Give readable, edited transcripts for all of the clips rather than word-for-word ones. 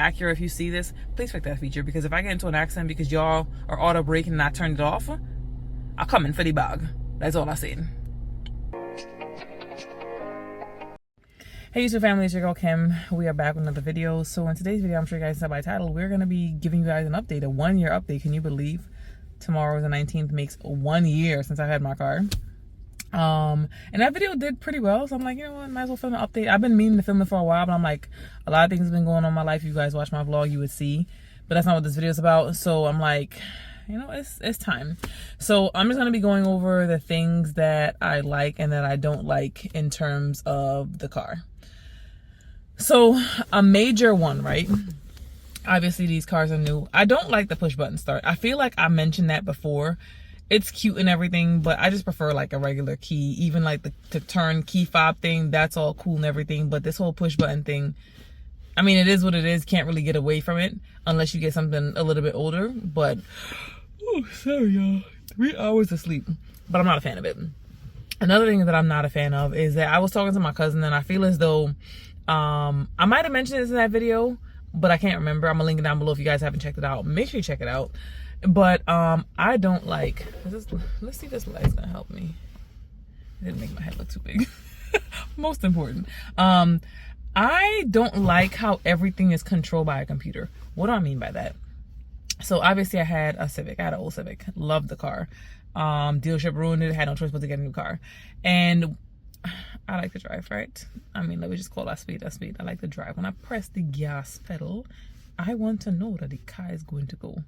Acura, if you see this, please fix that feature, because if I get into an accident because y'all are auto braking and I turned it off, I'll come in for the bag. That's all I said. Hey YouTube family, it's your girl Kim. We are back with another video. So in today's video, I'm sure you guys saw by title, we're going to be giving you guys an update, a 1 year update. Can you believe tomorrow, the 19th, makes 1 year since I've had my car? And that video did pretty well, so I'm like, you know what, might as well film an update. I've been meaning to film it for a while, but I'm like, a lot of things have been going on in my life. If you guys watch my vlog, you would see, but that's not what this video is about. So I'm like, you know, it's time. So I'm just going to be going over the things that I like and that I don't like in terms of the car. So a major one, right? Obviously these cars are new. I don't like the push button start. I feel like I mentioned that before. It's cute and everything, but I just prefer like a regular key. Even like the turn key fob thing, that's all cool and everything. But this whole push button thing, I mean, it is what it is. Can't really get away from it unless you get something a little bit older. But, oh, sorry y'all, 3 hours of sleep. But I'm not a fan of it. Another thing that I'm not a fan of is that I was talking to my cousin and I feel as though, I might have mentioned this in that video, but I can't remember. I'm gonna link it down below if you guys haven't checked it out. Make sure you check it out. But I don't like this. Let's see if this light's gonna help me. It didn't make my head look too big. Most important, I don't like how everything is controlled by a computer. What do I mean by that? So obviously I had a Civic. I had an old Civic. Loved the car. Dealership ruined it. Had no choice but to get a new car. And I like to drive, right? I mean, let me just call that speed. That speed. I like to drive. When I press the gas pedal, I want to know that the car is going to go.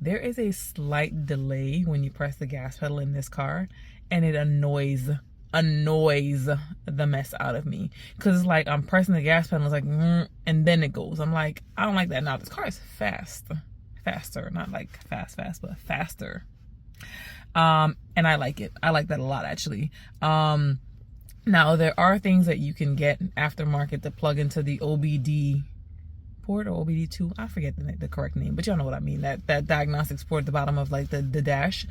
There is a slight delay when you press the gas pedal in this car, and it annoys the mess out of me, because it's like I'm pressing the gas pedal, it's like and then it goes. I'm like, I don't like that. Now this car is faster, not like fast, but faster. And I like it. I like that a lot, actually. Now there are things that you can get aftermarket to plug into the OBD port or OBD2, I forget the correct name, but y'all know what I mean, that diagnostics port at the bottom of like the dash,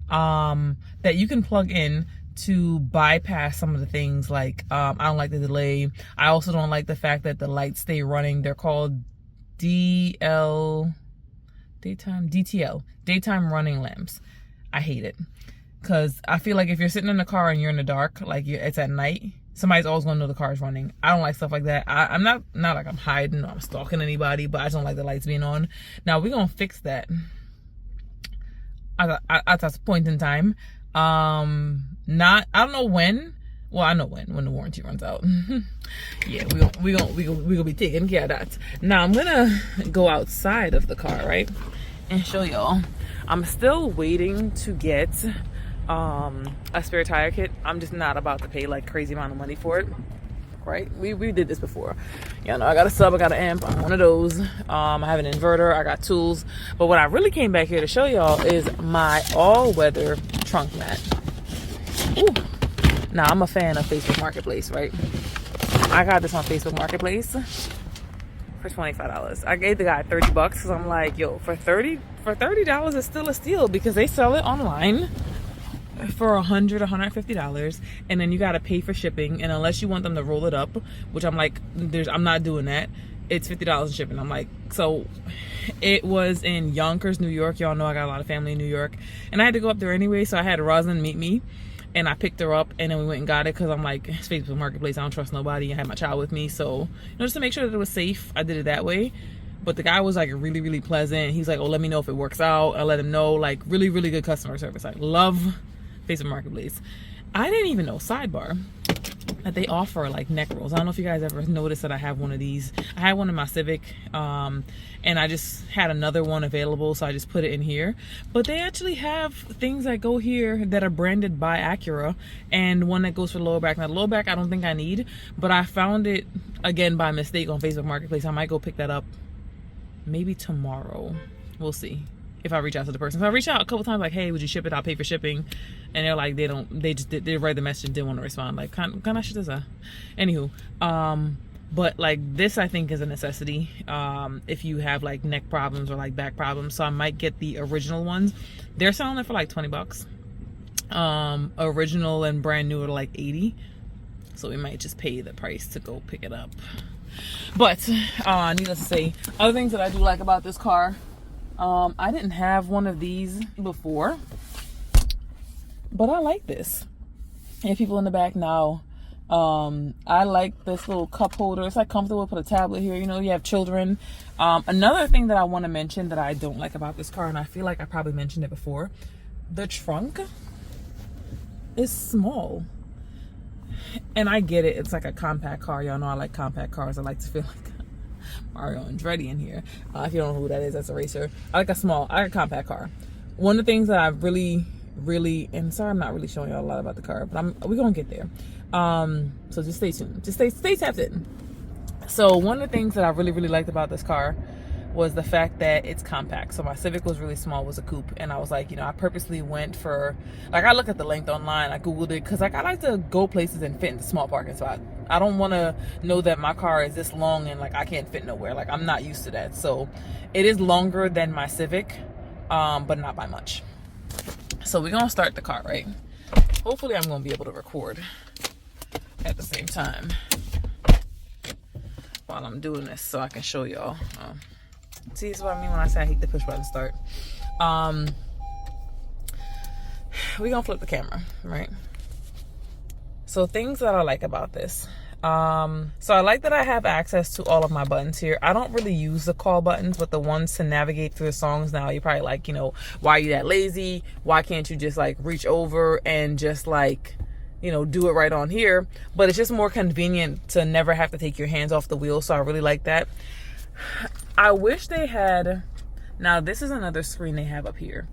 that you can plug in to bypass some of the things. Like I don't like the delay. I also don't like the fact that the lights stay running. They're called DTL, daytime running lamps. I hate it, because I feel like if you're sitting in the car and you're in the dark, like it's at night, somebody's always gonna know the car's running. I don't like stuff like that. I'm not like I'm hiding or I'm stalking anybody, but I just don't like the lights being on. Now we're gonna fix that at a point in time. I don't know when. Well, I know when the warranty runs out. Yeah, we gonna be taking care of that. Now I'm gonna go outside of the car, right, and show y'all. I'm still waiting to get a spare tire kit. I'm just not about to pay like crazy amount of money for it, right? We did this before. You know, I got a sub, I got an amp, I'm one of those. I have an inverter, I got tools. But what I really came back here to show y'all is my all-weather trunk mat. Ooh. Now I'm a fan of Facebook Marketplace, right? I got this on Facebook Marketplace for $25. I gave the guy $30 because I'm like, yo, for $30 is still a steal, because they sell it online for $150, and then you got to pay for shipping. And unless you want them to roll it up, which I'm like, I'm not doing that, it's $50 in shipping. I'm like, so it was in Yonkers, New York. Y'all know I got a lot of family in New York, and I had to go up there anyway, so I had Rosalind meet me, and I picked her up, and then we went and got it, because I'm like, it's Facebook Marketplace, I don't trust nobody. I had my child with me, so, you know, just to make sure that it was safe, I did it that way. But the guy was like really, really pleasant. He's like, oh, let me know if it works out. I let him know. Like, really, really good customer service. I love Facebook Marketplace. I didn't even know, sidebar, that they offer like neck rolls. I don't know if you guys ever noticed that I have one of these. I had one in my Civic, and I just had another one available, so I just put it in here. But they actually have things that go here that are branded by Acura, and one that goes for the lower back. Now the lower back I don't think I need, but I found it again by mistake on Facebook Marketplace. I might go pick that up maybe tomorrow. We'll see if I reach out to the person. So I reached out a couple times, like, hey, would you ship it? I'll pay for shipping. And they're like, they read the message and didn't want to respond. Like, can I ship this? Anywho, but like this I think is a necessity if you have like neck problems or like back problems. So I might get the original ones. They're selling it for like $20. Original and brand new are like $80. So we might just pay the price to go pick it up. But needless to say, other things that I do like about this car, I didn't have one of these before, but I like this. And people in the back now, I like this little cup holder. It's like comfortable. Put a tablet here, you know, you have children. Another thing that I want to mention that I don't like about this car, and I feel like I probably mentioned it before, the trunk is small. And I get it, it's like a compact car. Y'all know I like compact cars. I like to feel like Mario Andretti in here. If you don't know who that is, that's a racer. I like a compact car. One of the things that I really, and sorry I'm not really showing y'all a lot about the car, but we're gonna get there. So just stay tuned. Just stay tapped in. So one of the things that I really liked about this car was the fact that it's compact. So my Civic was really small, was a coupe, and I was like, you know, I purposely went for, like, I looked at the length online, I googled it, because like I like to go places and fit in small parking spot. I don't want to know that my car is this long and like I can't fit nowhere. Like, I'm not used to that. So it is longer than my Civic, but not by much. So we're gonna start the car, right? Hopefully I'm gonna be able to record at the same time while I'm doing this, so I can show y'all. See, this is what I mean when I say I hate the push button start. We're gonna flip the camera, right? So things that I like about this. So I like that I have access to all of my buttons here. I don't really use the call buttons, but the ones to navigate through the songs. Now you're probably like, you know, why are you that lazy? Why can't you just like reach over and just like, you know, do it right on here? But it's just more convenient to never have to take your hands off the wheel. So I really like that. I wish they had, now this is another screen they have up here.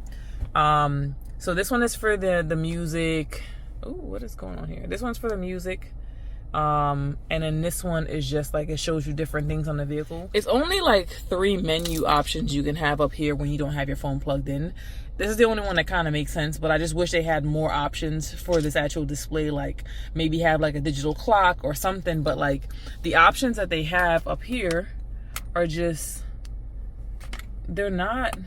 So this one is for the music. Oh, what is going on here? This one's for the music. And then this one is just like, it shows you different things on the vehicle. It's only like 3 menu options you can have up here when you don't have your phone plugged in. This is the only one that kind of makes sense, but I just wish they had more options for this actual display, like maybe have like a digital clock or something. But like the options that they have up here are just, they're not,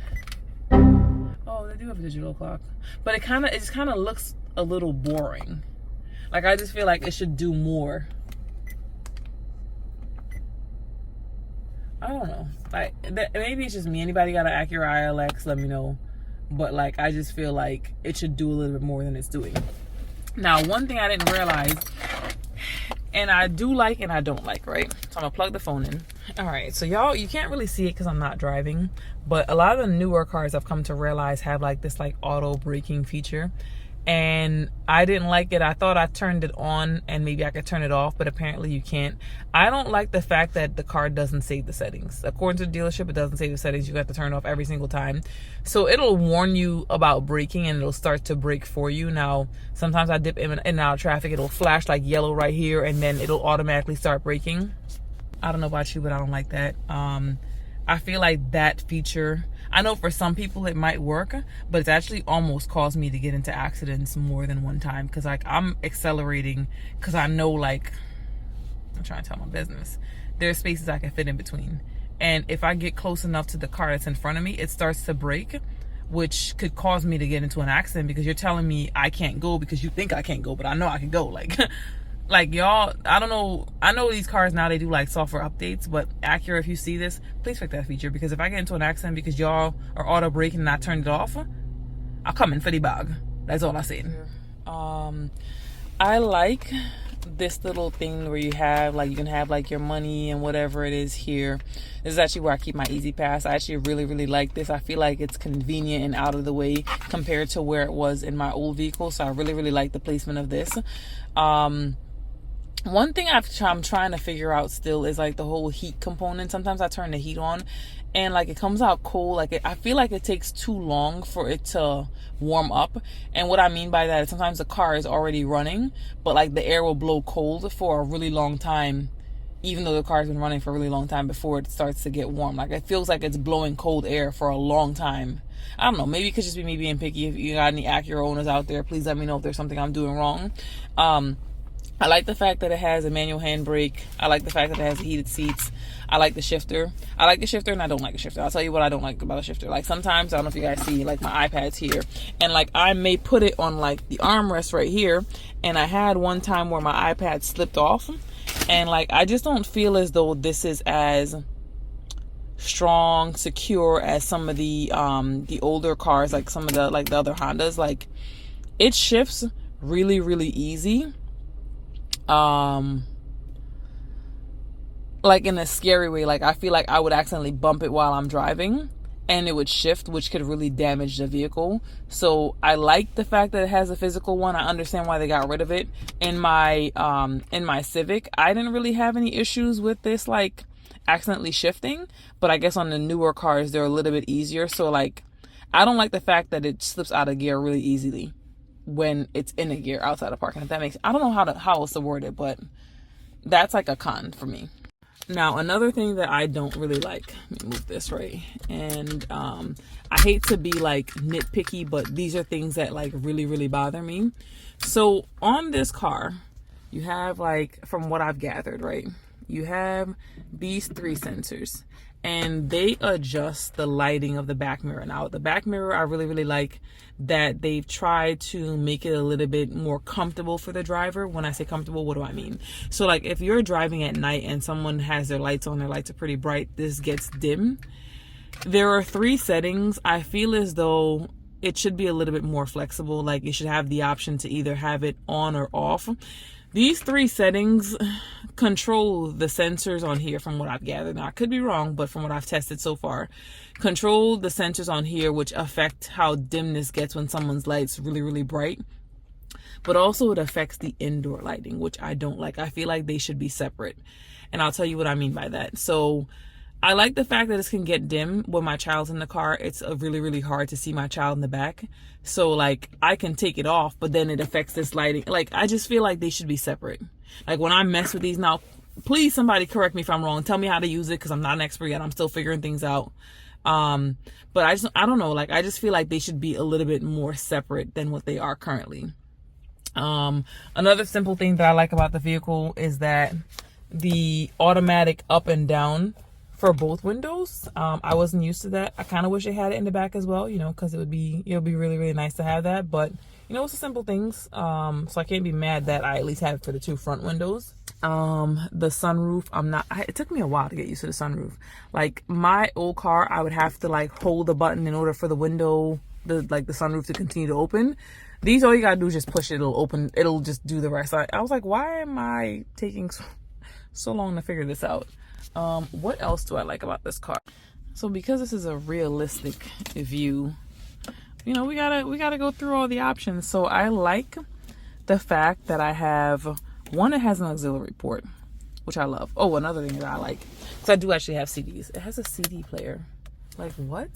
oh, they do have a digital clock, but it just kind of looks a little boring. Like, I just feel like it should do more. I don't know, like maybe it's just me. Anybody got an Acura ILX, let me know. But like, I just feel like it should do a little bit more than it's doing. Now, one thing I didn't realize, and I do like and I don't like, right? So I'm gonna plug the phone in. All right, so y'all, you can't really see it because I'm not driving, but a lot of the newer cars I've come to realize have like this like auto braking feature. And I didn't like it. I thought I turned it on and maybe I could turn it off, but apparently you can't. I don't like the fact that the car doesn't save the settings. According to the dealership, it doesn't save the settings. You have to turn it off every single time. So it'll warn you about braking and it'll start to brake for you. Now, sometimes I dip in and out of traffic. It'll flash like yellow right here and then it'll automatically start braking. I don't know about you, but I don't like that. I feel like that feature, I know for some people it might work, but it's actually almost caused me to get into accidents more than one time. Cause like I'm accelerating cause I know, like, I'm trying to tell my business. There's spaces I can fit in between. And if I get close enough to the car that's in front of me, it starts to brake, which could cause me to get into an accident because you're telling me I can't go because you think I can't go, but I know I can go. Like y'all, I don't know. I know these cars now, they do like software updates, but Acura, if you see this, please fix that feature, because if I get into an accident because y'all are auto braking and I turned it off, I'll come in for the bag. That's all I said. I like this little thing where you have like, you can have like your money and whatever it is here. This is actually where I keep my Easy Pass. I actually really like this. I feel like it's convenient and out of the way compared to where it was in my old vehicle. So I really like the placement of this. One thing I'm trying to figure out still is like the whole heat component. Sometimes I turn the heat on and like it comes out cold. Like I feel like it takes too long for it to warm up. And what I mean by that is sometimes the car is already running, but like the air will blow cold for a really long time, even though the car's been running for a really long time before it starts to get warm. Like it feels like it's blowing cold air for a long time. I don't know, maybe it could just be me being picky. If you got any Acura owners out there, please let me know if there's something I'm doing wrong. I like the fact that it has a manual handbrake. I like the fact that it has heated seats. I like the shifter. I like the shifter and I don't like the shifter. I'll tell you what I don't like about a shifter. Like sometimes, I don't know if you guys see, like my iPad's here. And like I may put it on like the armrest right here. And I had one time where my iPad slipped off. And like, I just don't feel as though this is as strong, secure as some of the older cars, like some of the other Hondas. Like, it shifts really, really easy. Like in a scary way. Like, I feel like I would accidentally bump it while I'm driving and it would shift, which could really damage the vehicle. So I like the fact that it has a physical one. I understand why they got rid of it. In my Civic, I didn't really have any issues with this like accidentally shifting, but I guess on the newer cars they're a little bit easier. So like, I don't like the fact that it slips out of gear really easily when it's in a gear outside of parking. If that makes, I don't know how else to word it, but that's like a con for me. Now, another thing that I don't really like, let me move this right, and I hate to be like nitpicky, but these are things that like really, really bother me. So on this car, you have, like, from what I've gathered, right, you have these 3 sensors, and they adjust the lighting of the back mirror. Now, the back mirror, I really, really like that they've tried to make it a little bit more comfortable for the driver. When I say comfortable, what do I mean? So like, if you're driving at night and someone has their lights on, their lights are pretty bright, this gets dim. There are 3 settings. I feel as though it should be a little bit more flexible. Like, you should have the option to either have it on or off. These 3 settings control the sensors on here, from what I've gathered. Now, I could be wrong, but from what I've tested so far, control the sensors on here, which affect how dim this gets when someone's light's really, really bright. But also it affects the indoor lighting, which I don't like. I feel like they should be separate. And I'll tell you what I mean by that. So I like the fact that this can get dim when my child's in the car. It's really, really hard to see my child in the back. So like, I can take it off, but then it affects this lighting. Like, I just feel like they should be separate. Like, when I mess with these now, please somebody correct me if I'm wrong. Tell me how to use it, because I'm not an expert yet. I'm still figuring things out. But I don't know. Like, I just feel like they should be a little bit more separate than what they are currently. Another simple thing that I like about the vehicle is that the automatic up and down for both windows. I wasn't used to that. I kind of wish they had it in the back as well, you know, because it'll be really, really nice to have that. But, you know, it's the simple things. So I can't be mad that I at least have it for the 2 front windows. The sunroof, it took me a while to get used to the sunroof. Like, my old car, I would have to like hold the button in order for the window, the sunroof to continue to open. These, all you gotta do is just push it, it'll open, it'll just do the rest. I was like, why am I taking so long to figure this out? What else do I like about this car? So because this is a realistic view, you know, we gotta go through all the options. So I like the fact that I have one that has an auxiliary port, which I love. Oh, another thing that I like, because I do actually have CDs. It has a CD player. Like, what?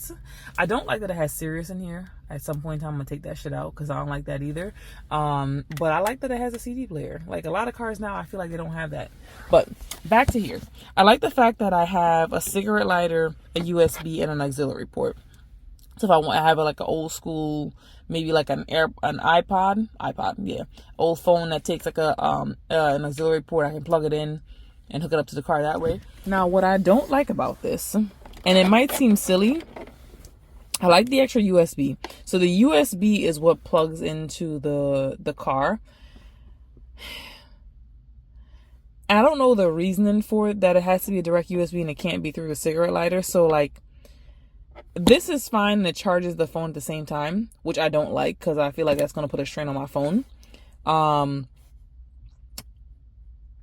I don't like that it has Sirius in here. At some point in time, I'm gonna take that shit out because I don't like that either. But I like that it has a CD player. Like, a lot of cars now, I feel like they don't have that. But back to here. I like the fact that I have a cigarette lighter, a USB, and an auxiliary port. So if I want to have like an old school, maybe like an iPod, yeah, old phone that takes like an auxiliary port, I can plug it in and hook it up to the car that way. Now, what I don't like about this, and it might seem silly, I like the extra USB. So the USB is what plugs into the car. I don't know the reasoning for it, that it has to be a direct USB and it can't be through the cigarette lighter. So like, this is fine and it charges the phone at the same time, which I don't like because I feel like that's going to put a strain on my phone.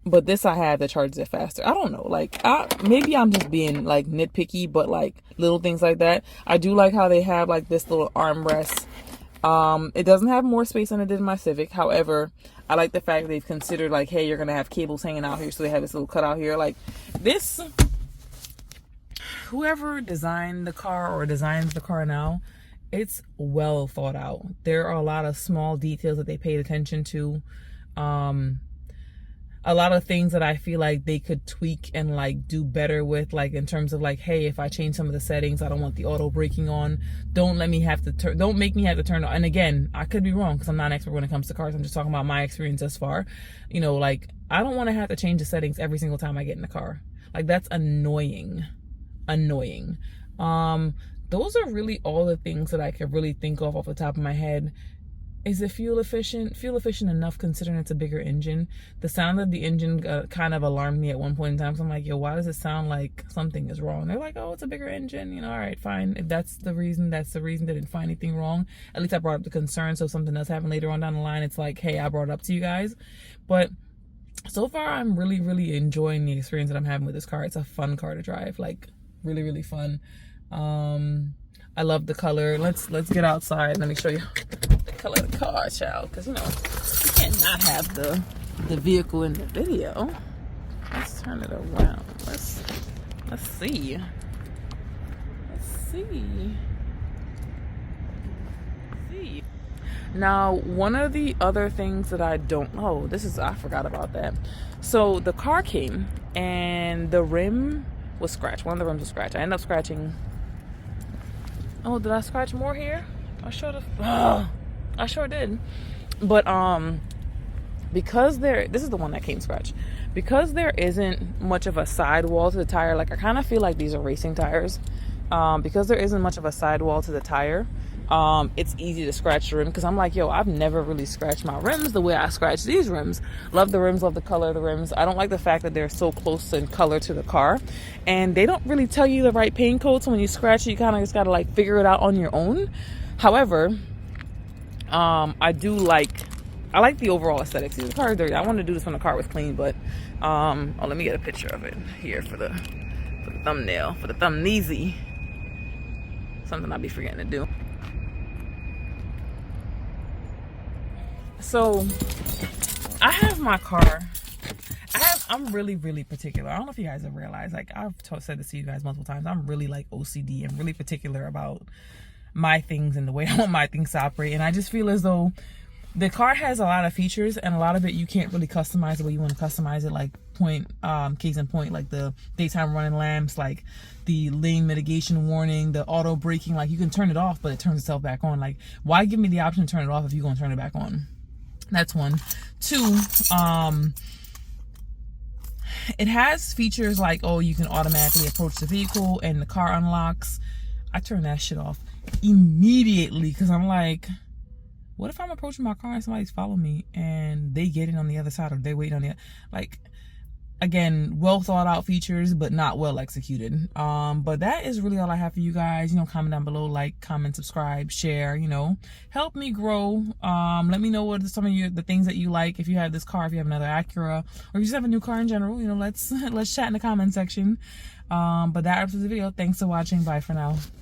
But this I have that charges it faster. I don't know. Like, maybe I'm just being like nitpicky, but like little things like that. I do like how they have like this little armrest. It doesn't have more space than it did in my Civic. However, I like the fact they've considered like, hey, you're going to have cables hanging out here. So they have this little cutout here. Like, this, whoever designed the car or designs the car now, it's well thought out. There are a lot of small details that they paid attention to. A lot of things that I feel like they could tweak and like do better with, like in terms of like, hey, if I change some of the settings, I don't want the auto braking on. Don't make me have to turn it on. And again, I could be wrong because I'm not an expert when it comes to cars. I'm just talking about my experience thus far. You know, like, I don't want to have to change the settings every single time I get in the car. Like, that's annoying. Those are really all the things that I could really think of off the top of my head. Is it fuel efficient? Fuel efficient enough considering it's a bigger engine. The sound of the engine kind of alarmed me at one point in time. So I'm like, yo, why does it sound like something is wrong? They're like, oh, it's a bigger engine. You know, all right, fine. If that's the reason, that's the reason. They didn't find anything wrong. At least I brought up the concern. So if something does happen later on down the line, it's like, hey, I brought it up to you guys. But so far, I'm really, really enjoying the experience that I'm having with this car. It's a fun car to drive, like really, really fun. I love the color. Let's get outside. Let me show you the color of the car, child. Because, you know, you can't not have the vehicle in the video. Let's turn it around. Let's see. Let's see. Now, one of the other things that I forgot about that. So the car came and the rim was scratched. One of the rims was scratched. I ended up scratching. Oh, did I scratch more here? I sure did. But because this is the one that came scratched. Because there isn't much of a sidewall to the tire, like I kind of feel like these are racing tires. Because there isn't much of a sidewall to the tire, it's easy to scratch the rim. Because I'm like, yo, I've never really scratched my rims the way I scratch these rims. Love the rims, love the color of the rims. I don't like the fact that they're so close in color to the car, and they don't really tell you the right paint code. So when you scratch it, you kind of just gotta like figure it out on your own. However, I like the overall aesthetics. See, the car is dirty. I wanted to do this when the car was clean, but let me get a picture of it here for the thumbnail, for the thumbneezy. Something I'll be forgetting to do. So I have my car. I'm really, really particular. I don't know if you guys have realized, like I've said this to you guys multiple times. I'm really like OCD. I'm really particular about my things and the way I want my things to operate. And I just feel as though the car has a lot of features, and a lot of it you can't really customize the way you want to customize it. Like case in point, like the daytime running lamps, like the lane mitigation warning, the auto braking. Like you can turn it off, but it turns itself back on. Like why give me the option to turn it off if you're gonna turn it back on? That's one. Two, it has features like, oh, you can automatically approach the vehicle and the car unlocks. I turn that shit off immediately because I'm like, what if I'm approaching my car and somebody's following me and they get in on the other side, or they wait on the, like, again, well thought out features, but not well executed. But that is really all I have for you guys. You know, comment down below, like, comment, subscribe, share, you know, help me grow. Let me know what are some of the things that you like. If you have this car, if you have another Acura, or you just have a new car in general, you know, let's chat in the comment section. But that wraps up the video. Thanks for watching. Bye for now.